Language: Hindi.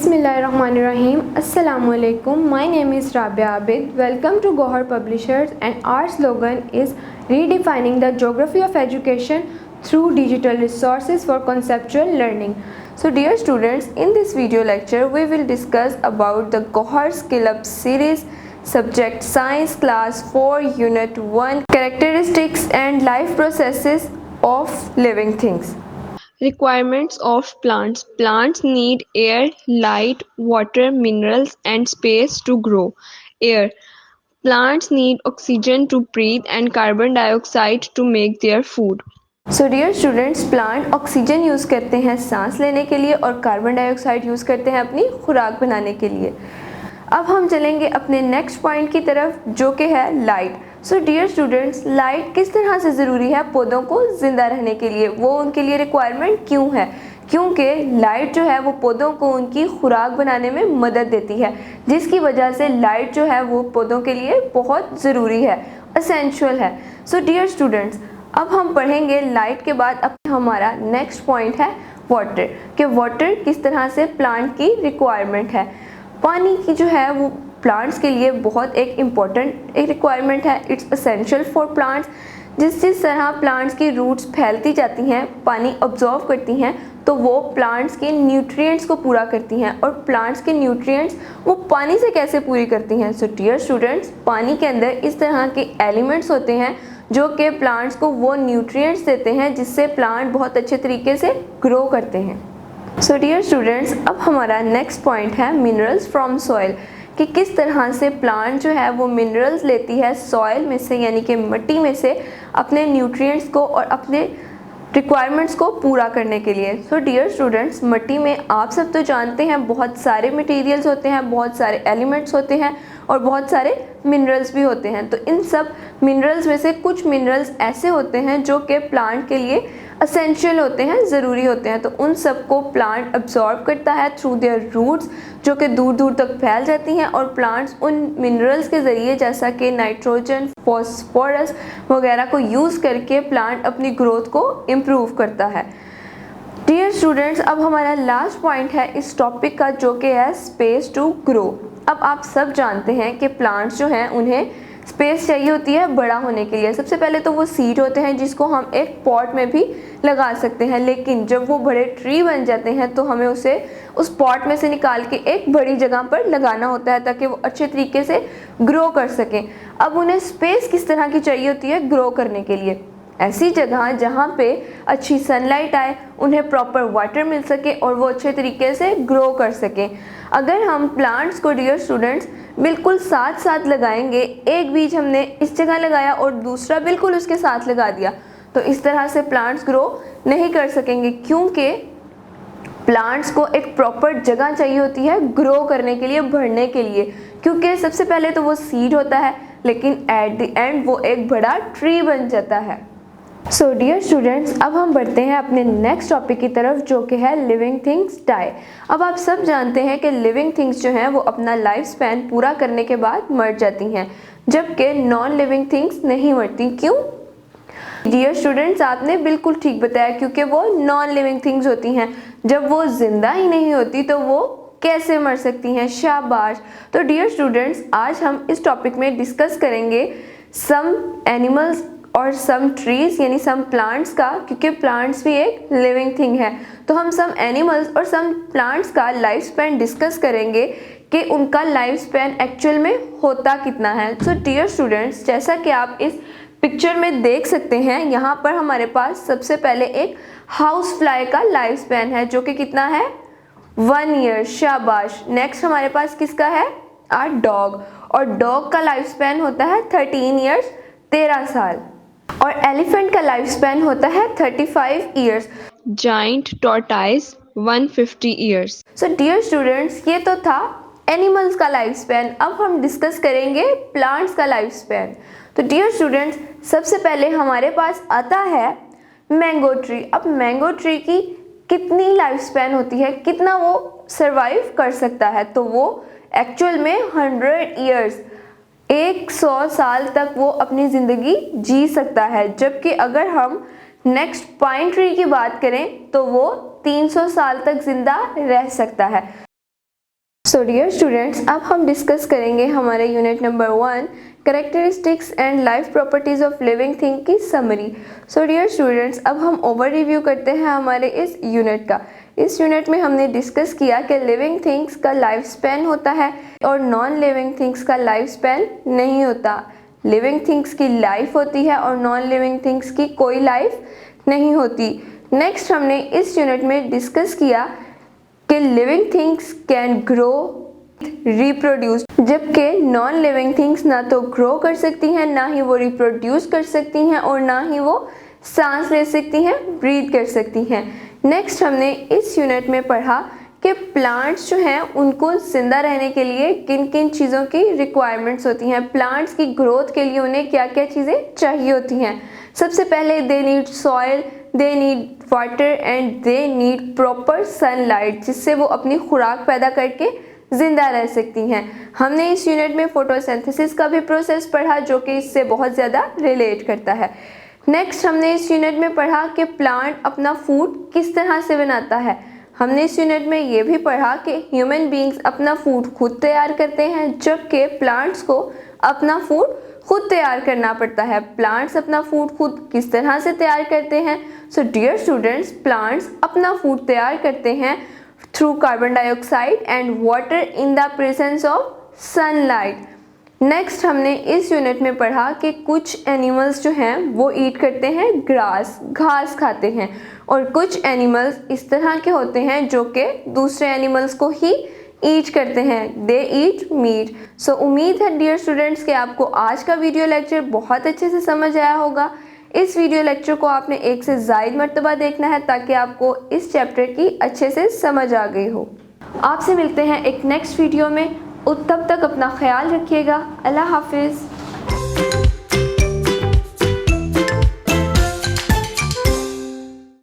Bismillahirrahmanirrahim. Assalamualaikum. My name is Rabia Abid. Welcome to Gohar Publishers, and our slogan is redefining the geography of education through digital resources for conceptual learning. So dear students, in this video lecture we will discuss about the Gohar Skill Up series, subject Science Class 4 Unit 1, characteristics and life processes of living things. Requirements of plants. Plants need air, light, water, minerals and space to grow. Air. Plants need oxygen to breathe and carbon dioxide to make their food. So dear students, plant oxygen use करते हैं सांस लेने के लिए और कार्बन डाइऑक्साइड यूज़ करते हैं अपनी खुराक बनाने के लिए। अब हम चलेंगे अपने नेक्स्ट पॉइंट की तरफ, जो कि है light. So dear students, light किस तरह से ज़रूरी है पौधों को ज़िंदा रहने के लिए, वो उनके लिए रिक्वायरमेंट क्यों है? क्योंकि लाइट जो है वो पौधों को उनकी खुराक बनाने में मदद देती है, जिसकी वजह से लाइट जो है वो पौधों के लिए बहुत ज़रूरी है, असेंशियल है। सो डियर स्टूडेंट्स, अब हम पढ़ेंगे लाइट के बाद अब हमारा नेक्स्ट पॉइंट है वाटर, कि वाटर किस तरह से प्लांट की रिक्वायरमेंट है। पानी की जो है वो प्लांट्स के लिए बहुत एक इम्पॉर्टेंट एक रिक्वायरमेंट है, इट्स असेंशियल फॉर प्लांट्स। जिस तरह प्लांट्स की रूट्स फैलती जाती हैं, पानी ऑब्जॉर्व करती हैं, तो वो प्लांट्स के न्यूट्रिएंट्स को पूरा करती हैं। और प्लांट्स के न्यूट्रिएंट्स वो पानी से कैसे पूरी करती हैं? सो डियर स्टूडेंट्स, पानी के अंदर इस तरह के एलिमेंट्स होते हैं जो कि प्लांट्स को वो न्यूट्रिएंट्स देते हैं जिससे प्लांट बहुत अच्छे तरीके से ग्रो करते हैं। सो डियर स्टूडेंट्स, अब हमारा नेक्स्ट पॉइंट है मिनरल्स फ्रॉम सॉइल, कि किस तरह से प्लांट जो है वो मिनरल्स लेती है सॉइल में से, यानी कि मिट्टी में से, अपने न्यूट्रिएंट्स को और अपने रिक्वायरमेंट्स को पूरा करने के लिए। सो डियर स्टूडेंट्स, मिट्टी में आप सब तो जानते हैं बहुत सारे मटेरियल्स होते हैं, बहुत सारे एलिमेंट्स होते हैं और बहुत सारे मिनरल्स भी होते हैं। तो इन सब मिनरल्स में से कुछ मिनरल्स ऐसे होते हैं जो कि प्लांट के लिए असेंशियल होते हैं, ज़रूरी होते हैं। तो उन सब को प्लांट अब्जॉर्ब करता है थ्रू देयर रूट्स, जो कि दूर दूर तक फैल जाती हैं, और प्लांट्स उन मिनरल्स के ज़रिए, जैसा कि नाइट्रोजन, फॉस्फोरस वगैरह को यूज़ करके प्लांट अपनी ग्रोथ को इम्प्रूव करता है। डियर स्टूडेंट्स, अब हमारा लास्ट पॉइंट है इस टॉपिक का, जो कि है स्पेस टू ग्रो। अब आप सब जानते हैं कि प्लांट्स जो हैं उन्हें स्पेस चाहिए होती है बड़ा होने के लिए। सबसे पहले तो वो सीड होते हैं जिसको हम एक पॉट में भी लगा सकते हैं, लेकिन जब वो बड़े ट्री बन जाते हैं तो हमें उसे उस पॉट में से निकाल के एक बड़ी जगह पर लगाना होता है ताकि वो अच्छे तरीके से ग्रो कर सकें। अब उन्हें स्पेस किस तरह की चाहिए होती है ग्रो करने के लिए? ऐसी जगह जहाँ पे अच्छी सनलाइट आए, उन्हें प्रॉपर वाटर मिल सके और वो अच्छे तरीके से ग्रो कर सकें। अगर हम प्लांट्स को डियर स्टूडेंट्स बिल्कुल साथ साथ लगाएंगे, एक बीज हमने इस जगह लगाया और दूसरा बिल्कुल उसके साथ लगा दिया, तो इस तरह से प्लांट्स ग्रो नहीं कर सकेंगे, क्योंकि प्लांट्स को एक प्रॉपर जगह चाहिए होती है ग्रो करने के लिए, बढ़ने के लिए। क्योंकि सबसे पहले तो वो सीड होता है, लेकिन एट द एंड वो एक बड़ा ट्री बन जाता है। सो डियर स्टूडेंट्स, अब हम बढ़ते हैं अपने नेक्स्ट टॉपिक की तरफ, जो कि है लिविंग थिंग्स डाई। अब आप सब जानते हैं कि लिविंग थिंग्स जो हैं वो अपना लाइफ स्पैन पूरा करने के बाद मर जाती हैं, जबकि नॉन लिविंग थिंग्स नहीं मरती। क्यों? डियर स्टूडेंट्स, आपने बिल्कुल ठीक बताया, क्योंकि वो नॉन लिविंग थिंग्स होती हैं। जब वो जिंदा ही नहीं होती तो वो कैसे मर सकती हैं? शाबाश। तो डियर स्टूडेंट्स, आज हम इस टॉपिक में डिस्कस करेंगे सम एनिमल्स और सम ट्रीज, यानी सम प्लांट्स का, क्योंकि प्लांट्स भी एक लिविंग थिंग है। तो हम सम एनिमल्स और सम प्लांट्स का लाइफ स्पैन डिस्कस करेंगे कि उनका लाइफ स्पैन एक्चुअल में होता कितना है। सो डियर स्टूडेंट्स, जैसा कि आप इस पिक्चर में देख सकते हैं, यहाँ पर हमारे पास सबसे पहले एक हाउस फ्लाई का लाइफ स्पैन है, जो कि कितना है? 1 ईयर। शाबाश। नेक्स्ट हमारे पास किसका है? आ डॉग, और डॉग का लाइफ स्पैन होता है 13 ईयर्स, 13 साल। और एलिफेंट का लाइफ स्पैन होता है 35 years. Giant tortoise 150 years. So dear students, ये तो था एनिमल्स का लाइफ स्पैन। अब हम डिस्कस करेंगे प्लांट्स का लाइफ स्पैन। तो डियर स्टूडेंट्स, सबसे पहले हमारे पास आता है मैंगो ट्री। अब मैंगो ट्री की कितनी लाइफ स्पैन होती है, कितना वो सरवाइव कर सकता है? तो वो एक्चुअल में 100 ईयर्स, 100 साल तक वो अपनी ज़िंदगी जी सकता है। जबकि अगर हम नेक्स्ट पाइन ट्री की बात करें तो वो 300 साल तक ज़िंदा रह सकता है। सो डियर स्टूडेंट्स, अब हम डिस्कस करेंगे हमारे unit number 1 characteristics and life properties of living thing की समरी। सो डियर स्टूडेंट्स, अब हम ओवर रिव्यू करते हैं हमारे इस यूनिट का। इस यूनिट में हमने डिस्कस किया कि लिविंग थिंग्स का लाइफ स्पैन होता है और नॉन लिविंग थिंग्स का लाइफ स्पैन नहीं होता। लिविंग थिंग्स की लाइफ होती है और नॉन लिविंग थिंग्स की कोई लाइफ नहीं होती। नेक्स्ट हमने इस यूनिट में डिस्कस किया कि living things can grow reproduce, जबकि नॉन लिविंग थिंग्स ना तो ग्रो कर सकती हैं, ना ही वो रिप्रोड्यूस कर सकती हैं और ना ही वो सांस ले सकती हैं, ब्रीथ कर सकती हैं। नेक्स्ट हमने इस यूनिट में पढ़ा कि प्लांट्स जो हैं उनको ज़िंदा रहने के लिए किन किन चीज़ों की रिक्वायरमेंट्स होती हैं, प्लांट्स की ग्रोथ के लिए उन्हें क्या क्या चीज़ें चाहिए होती हैं। सबसे पहले they need soil, they need water and they need proper sunlight, जिससे वो अपनी खुराक पैदा करके ज़िंदा रह सकती हैं। हमने इस यूनिट में फोटोसिंथेसिस का भी प्रोसेस पढ़ा जो कि इससे बहुत ज़्यादा रिलेट करता है। नेक्स्ट हमने इस यूनिट में पढ़ा कि प्लांट अपना फूड किस तरह से बनाता है। हमने इस यूनिट में ये भी पढ़ा कि ह्यूमन बींग्स अपना फूड खुद तैयार करते हैं, जबकि प्लांट्स को अपना फूड खुद तैयार करना पड़ता है। प्लांट्स अपना फूड खुद किस तरह से तैयार करते हैं? सो डियर स्टूडेंट्स, प्लांट्स अपना फूड तैयार करते हैं through carbon dioxide and water in the presence of sunlight. Next हमने इस यूनिट में पढ़ा कि कुछ एनिमल्स जो हैं वो ईट करते हैं ग्रास, घास खाते हैं, और कुछ एनिमल्स इस तरह के होते हैं जो कि दूसरे एनिमल्स को ही ईट करते हैं, दे ईट मीट। सो उम्मीद है डियर स्टूडेंट्स कि आपको आज का वीडियो लेक्चर बहुत अच्छे से समझ आया होगा। इस वीडियो लेक्चर को आपने एक से ज़ायद मर्तबा देखना है ताकि आपको इस चैप्टर की अच्छे से समझ आ गई हो। आपसे मिलते हैं एक नेक्स्ट वीडियो में, तब तक अपना ख्याल रखिएगा। अल्लाह हाफिज़।